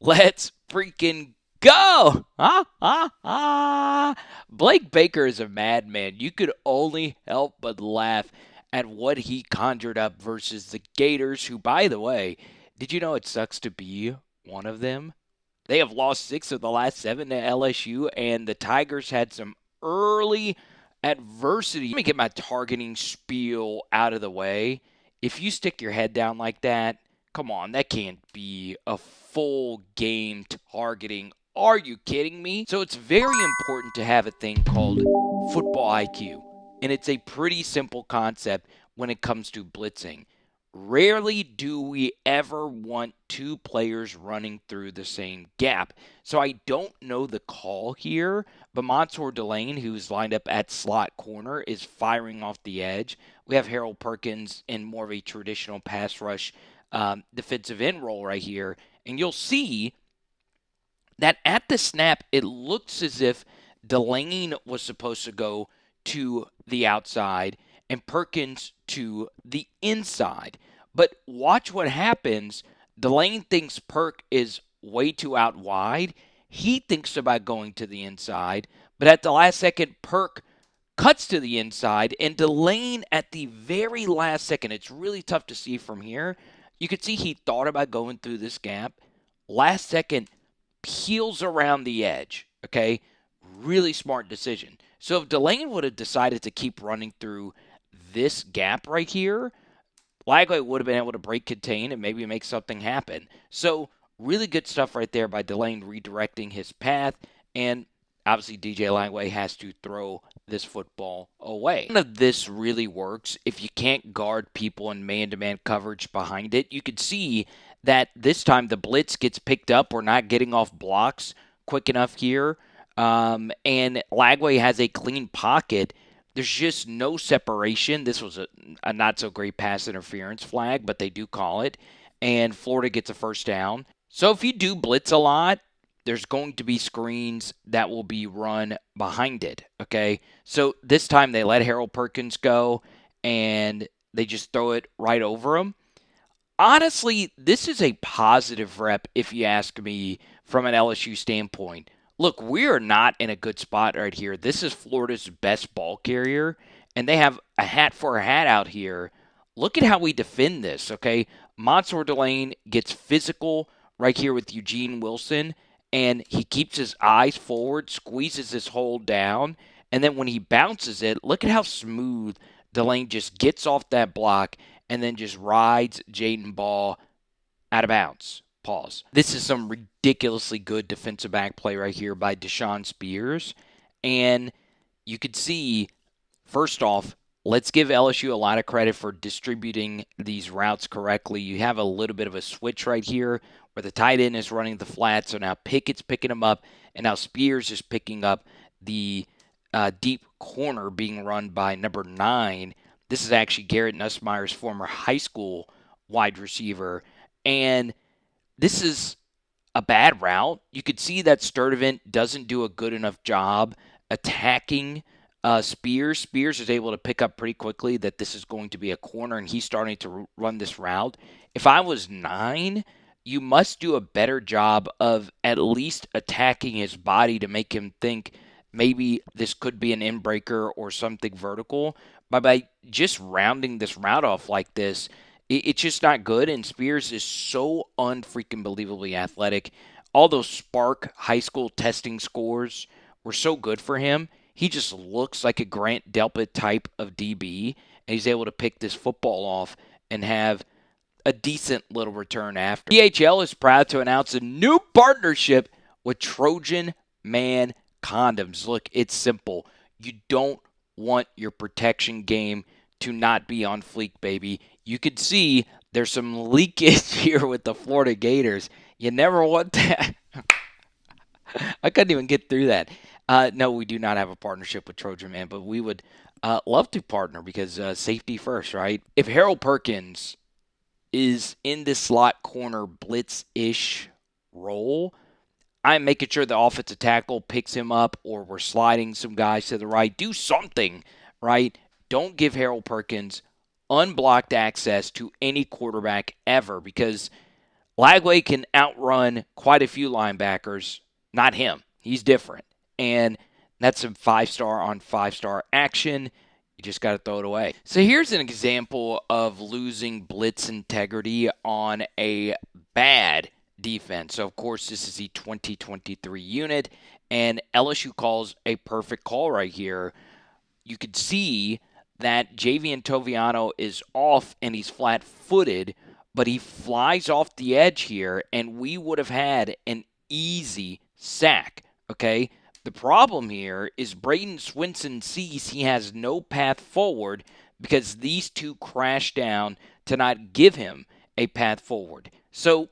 Let's freaking go! Blake Baker is a madman. You could only help but laugh at what he conjured up versus the Gators, who, by the way, did you know it sucks to be one of them? They have lost 6 of the last 7 to LSU, and the Tigers had some early adversity. Let me get my targeting spiel out of the way. If you stick your head down like that, come on, that can't be a full game targeting. Are you kidding me? So it's very important to have a thing called football IQ. And it's a pretty simple concept when it comes to blitzing. Rarely do we ever want two players running through the same gap. So I don't know the call here, but Mansoor Delane, who's lined up at slot corner, is firing off the edge. We have Harold Perkins in more of a traditional pass rush defensive end role right here. And you'll see that at the snap, it looks as if Delane was supposed to go to the outside and Perkins to the inside. But watch what happens. Delane thinks Perk is way too out wide. He thinks about going to the inside. But at the last second, Perk cuts to the inside. And Delane at the very last second, it's really tough to see from here. You could see he thought about going through this gap. Last second, peels around the edge. Okay? Really smart decision. So if Delane would have decided to keep running through this gap right here, Lagway would have been able to break contain and maybe make something happen. So really good stuff right there by Delane redirecting his path. And obviously DJ Lagway has to throw this football away. None of this really works if you can't guard people in man-to-man coverage behind it. You could see that this time the blitz gets picked up. We're not getting off blocks quick enough here. And Lagway has a clean pocket. There's just no separation. This was a not-so-great pass interference flag, but they do call it. And Florida gets a first down. So if you do blitz a lot, there's going to be screens that will be run behind it, okay? So this time they let Harold Perkins go, and they just throw it right over him. Honestly, this is a positive rep, if you ask me, from an LSU standpoint. Look, we are not in a good spot right here. This is Florida's best ball carrier, and they have a hat for a hat out here. Look at how we defend this, okay? Mansoor Delane gets physical right here with Eugene Wilson, and he keeps his eyes forward, squeezes this hole down, and then when he bounces it, look at how smooth Delane just gets off that block and then just rides Jaden Ball out of bounds. Pause. This is some ridiculously good defensive back play right here by Dashawn Spears. And you could see, first off, let's give LSU a lot of credit for distributing these routes correctly. You have a little bit of a switch right here where the tight end is running the flat. So now Pickett's picking him up, and now Spears is picking up the deep corner being run by number 9. This is actually Garrett Nussmeier's former high school wide receiver. And this is a bad route. You could see that Sturdivant doesn't do a good enough job attacking Spears. Spears is able to pick up pretty quickly that this is going to be a corner, and he's starting to run this route. If I was 9, you must do a better job of at least attacking his body to make him think maybe this could be an in-breaker or something vertical. But by just rounding this route off like this, it's just not good, and Spears is so unfreaking believably athletic. All those Spark high school testing scores were so good for him. He just looks like a Grant Delpit type of DB, and he's able to pick this football off and have a decent little return after. DHL is proud to announce a new partnership with Trojan Man Condoms. Look, it's simple. You don't want your protection game to not be on fleek, baby. You could see there's some leakage here with the Florida Gators. You never want that. I couldn't even get through that. No, we do not have a partnership with Trojan Man, but we would love to partner because safety first, right? If Harold Perkins is in this slot corner blitz-ish role, I'm making sure the offensive tackle picks him up, or we're sliding some guys to the right. Do something, right? Don't give Harold Perkins unblocked access to any quarterback ever, because Lagway can outrun quite a few linebackers. Not him. He's different. And that's some 5-star on 5-star action. You just got to throw it away. So here's an example of losing blitz integrity on a bad defense. So, of course, this is the 2023 unit, and LSU calls a perfect call right here. You could see that Javian Toviano is off and he's flat-footed, but he flies off the edge here, and we would have had an easy sack, okay? The problem here is Braden Swinson sees he has no path forward because these two crash down to not give him a path forward. So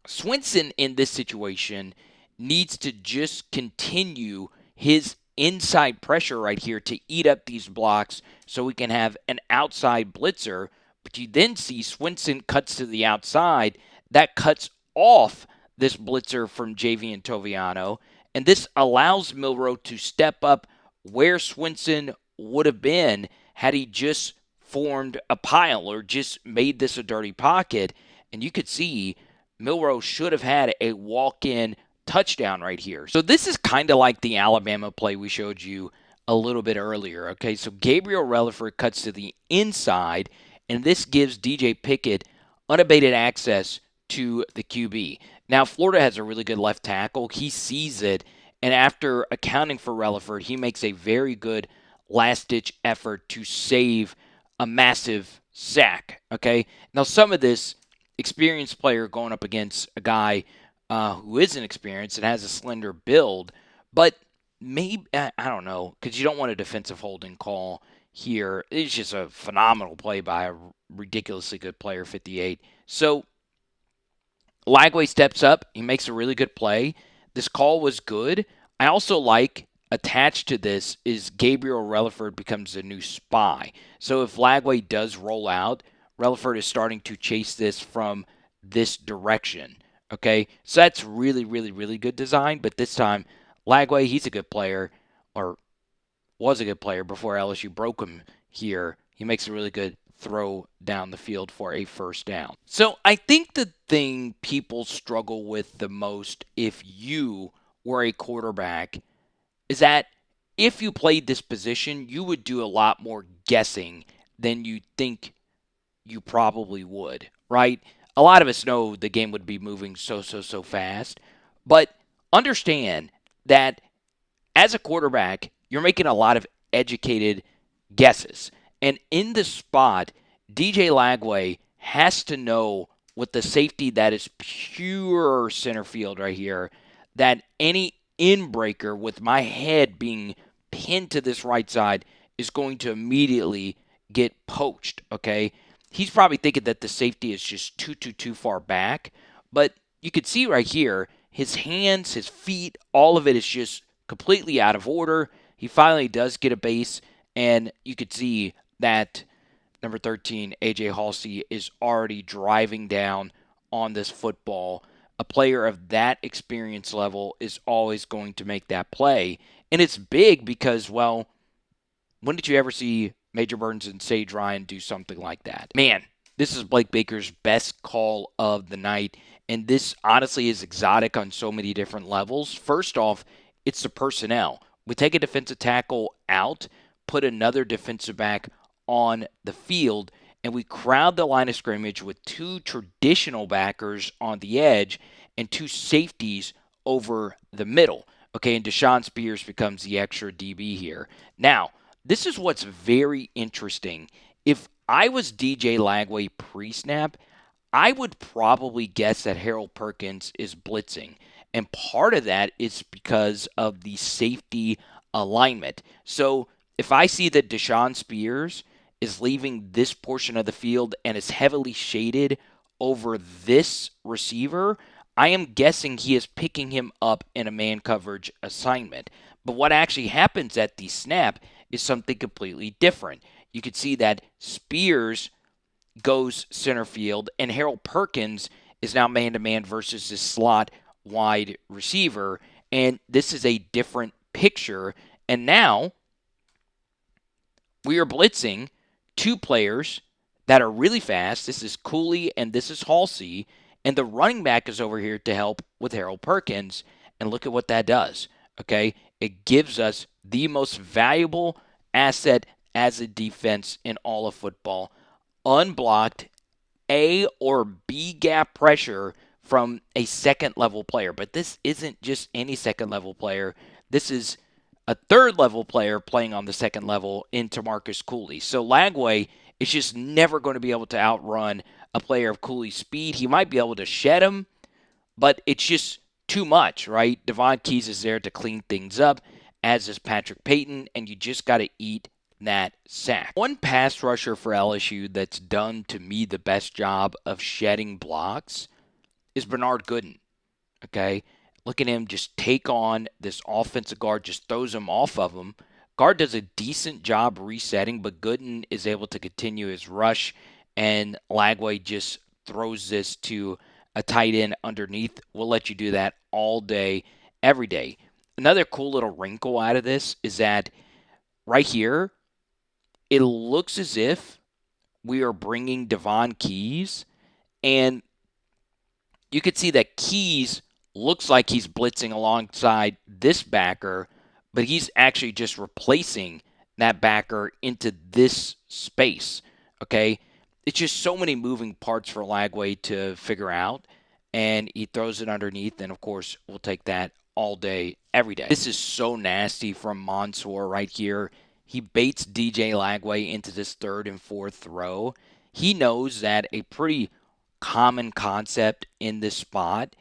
Swinson in this situation needs to just continue his inside pressure right here to eat up these blocks so we can have an outside blitzer. But you then see Swinson cuts to the outside. That cuts off this blitzer from Javian Toviano. And this allows Milroe to step up where Swinson would have been had he just formed a pile or just made this a dirty pocket. And you could see Milroe should have had a walk-in touchdown right here. So this is kind of like the Alabama play we showed you a little bit earlier. Okay, so Gabriel Relaford cuts to the inside, and this gives DJ Pickett unabated access to the QB. Now, Florida has a really good left tackle. He sees it, and after accounting for Relaford, he makes a very good last-ditch effort to save a massive sack. Okay, now some of this experienced player going up against a guy who isn't experienced and has a slender build, but maybe, I don't know, because you don't want a defensive holding call here. It's just a phenomenal play by a ridiculously good player, 58. So Lagway steps up. He makes a really good play. This call was good. I also like, attached to this is Gabriel Relaford becomes a new spy. So if Lagway does roll out, Relaford is starting to chase this from this direction. Okay, so that's really, really, really good design. But this time, Lagway, he's a good player, or was a good player before LSU broke him here. He makes a really good throw down the field for a first down. So I think the thing people struggle with the most if you were a quarterback is that if you played this position, you would do a lot more guessing than you think you probably would, right? A lot of us know the game would be moving so fast, but understand that as a quarterback, you're making a lot of educated guesses. And in the spot, DJ Lagway has to know with the safety that is pure center field right here, that any in-breaker with my head being pinned to this right side is going to immediately get poached, okay? He's probably thinking that the safety is just too far back, but you could see right here, his hands, his feet, all of it is just completely out of order. He finally does get a base, and you could see that number 13, A.J. Halsey, is already driving down on this football. A player of that experience level is always going to make that play. And it's big because, well, when did you ever see Major Burns and Sage Ryan do something like that? Man, this is Blake Baker's best call of the night. And this honestly is exotic on so many different levels. First off, it's the personnel. We take a defensive tackle out, put another defensive back on the field, and we crowd the line of scrimmage with two traditional backers on the edge and two safeties over the middle. Okay, and Dashawn Spears becomes the extra DB here. Now, this is what's very interesting. If I was DJ Lagway pre-snap, I would probably guess that Harold Perkins is blitzing. And part of that is because of the safety alignment. So if I see that Dashawn Spears is leaving this portion of the field and is heavily shaded over this receiver, I am guessing he is picking him up in a man coverage assignment. But what actually happens at the snap is something completely different. You can see that Spears goes center field, and Harold Perkins is now man-to-man versus this slot wide receiver, and this is a different picture. And now we are blitzing two players that are really fast. This is Cooley and this is Halsey, And the running back is over here to help with Harold Perkins. And look at what that does. Okay? It gives us the most valuable asset as a defense in all of football. Unblocked A or B gap pressure from a second level player. But this isn't just any second level player. This is a third level player playing on the second level in Tamarcus Cooley. So Lagway is just never going to be able to outrun a player of Cooley's speed. He might be able to shed him, but it's just too much, right? Devon Keys is there to clean things up, as is Patrick Payton, and you just got to eat that sack. One pass rusher for LSU that's done, to me, the best job of shedding blocks is Bernard Gooden, okay? Look at him just take on this offensive guard, just throws him off of him. Guard does a decent job resetting, but Gooden is able to continue his rush, and Lagway just throws this to a tight end underneath. We'll let you do that all day, every day. Another cool little wrinkle out of this is that right here, it looks as if we are bringing Devon Keys, and you could see that Keys looks like he's blitzing alongside this backer, but he's actually just replacing that backer into this space, okay? It's just so many moving parts for Lagway to figure out, and he throws it underneath, and of course, we'll take that all day, every day. This is so nasty from Mansoor right here. He baits DJ Lagway into this third and fourth throw. He knows that a pretty common concept in this spot,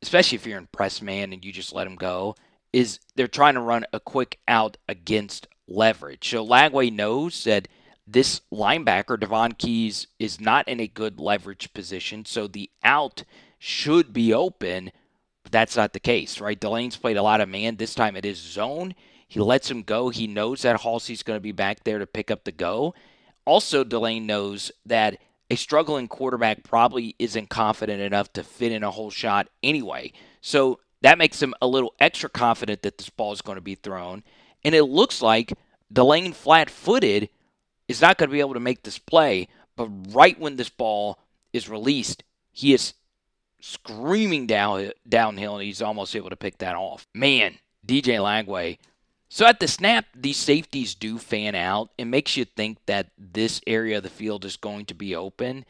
especially if you're in press man and you just let him go, is they're trying to run a quick out against leverage. So Lagway knows that this linebacker, Devon Keys, is not in a good leverage position, so the out should be open, but that's not the case, right? Delane's played a lot of man. This time it is zone. He lets him go. He knows that Halsey's going to be back there to pick up the go. Also, Delane knows that a struggling quarterback probably isn't confident enough to fit in a whole shot anyway. So that makes him a little extra confident that this ball is going to be thrown. And it looks like Delane flat-footed is not going to be able to make this play, but right when this ball is released, he is screaming downhill, and he's almost able to pick that off. Man, DJ Lagway. So at the snap, these safeties do fan out. It makes you think that this area of the field is going to be open.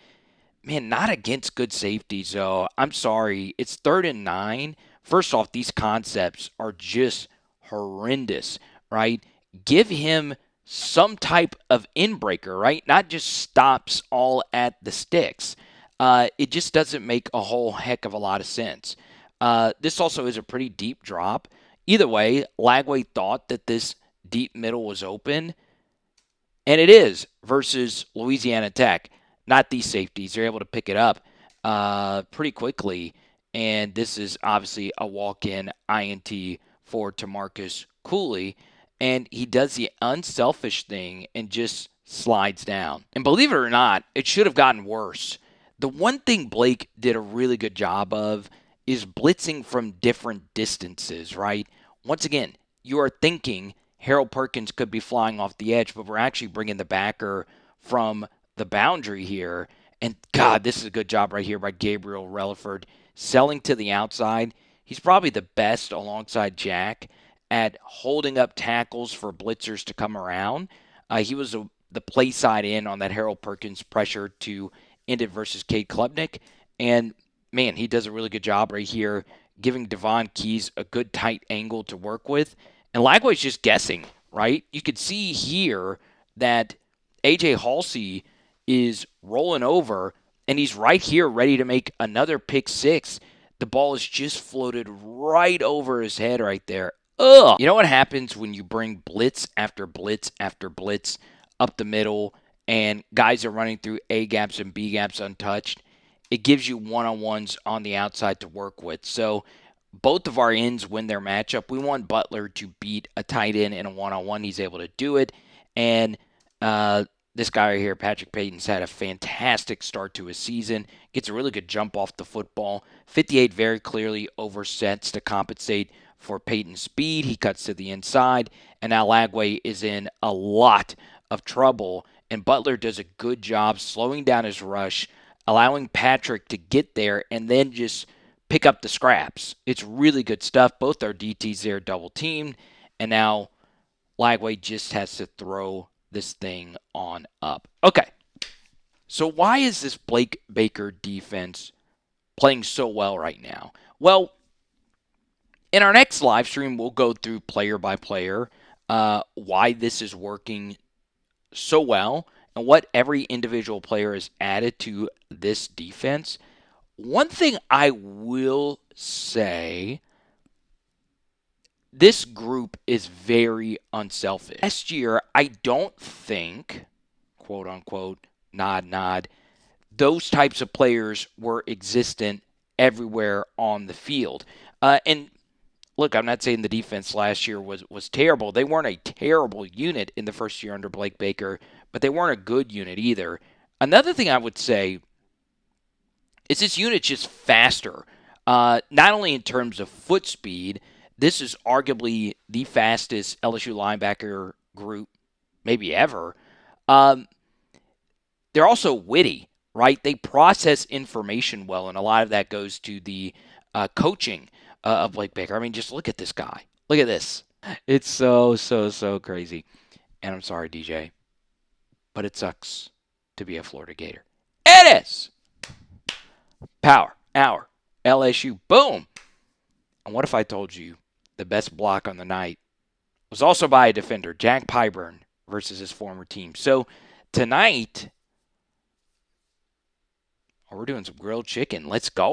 Man, not against good safeties, though. I'm sorry. It's 3rd and 9. First off, these concepts are just horrendous, right? Give him some type of inbreaker, right? Not just stops all at the sticks. It just doesn't make a whole heck of a lot of sense. This also is a pretty deep drop. Either way, Lagway thought that this deep middle was open, and it is, versus Louisiana Tech. Not these safeties. They're able to pick it up pretty quickly, and this is obviously a walk-in INT for Tamarcus Cooley, and he does the unselfish thing and just slides down. And believe it or not, it should have gotten worse. The one thing Blake did a really good job of is blitzing from different distances, right? Once again, you are thinking Harold Perkins could be flying off the edge, but we're actually bringing the backer from the boundary here. And God, this is a good job right here by Gabriel Relaford. Selling to the outside. He's probably the best alongside Jack at holding up tackles for blitzers to come around. He was the play side in on that Harold Perkins pressure to end it versus Cade Klubnik. And man, he does a really good job right here, giving Devon Keys a good tight angle to work with. And Lagway's just guessing, right? You could see here that A.J. Halsey is rolling over, and he's right here ready to make another pick six. The ball is just floated right over his head right there. Ugh! You know what happens when you bring blitz after blitz after blitz up the middle, and guys are running through A gaps and B gaps untouched? It gives you one-on-ones on the outside to work with. So both of our ends win their matchup. We want Butler to beat a tight end in a one-on-one. He's able to do it. And this guy right here, Patrick Payton's had a fantastic start to his season. Gets a really good jump off the football. 58 very clearly oversets to compensate for Payton's speed. He cuts to the inside. And now Lagway is in a lot of trouble. And Butler does a good job slowing down his rush, allowing Patrick to get there and then just pick up the scraps. It's really good stuff. Both our DTs there double teamed, and now Lagway just has to throw this thing on up. Okay, so why is this Blake Baker defense playing so well right now? Well, in our next live stream, we'll go through player by player why this is working so well and what every individual player has added to this defense. One thing I will say, this group is very unselfish. Last year, I don't think, quote unquote, nod, nod, those types of players were existent everywhere on the field. And look, I'm not saying the defense last year was terrible. They weren't a terrible unit in the first year under Blake Baker, but they weren't a good unit either. Another thing I would say is this unit's just faster. Not only in terms of foot speed, this is arguably the fastest LSU linebacker group maybe ever. They're also witty, right? They process information well, and a lot of that goes to the coaching of Blake Baker. I mean, just look at this guy. Look at this. It's so crazy. And I'm sorry, DJ, but it sucks to be a Florida Gator. It is. Power, hour, LSU, boom. And what if I told you the best block on the night was also by a defender, Jack Pyburn, versus his former team? So tonight, we're doing some grilled chicken. Let's go.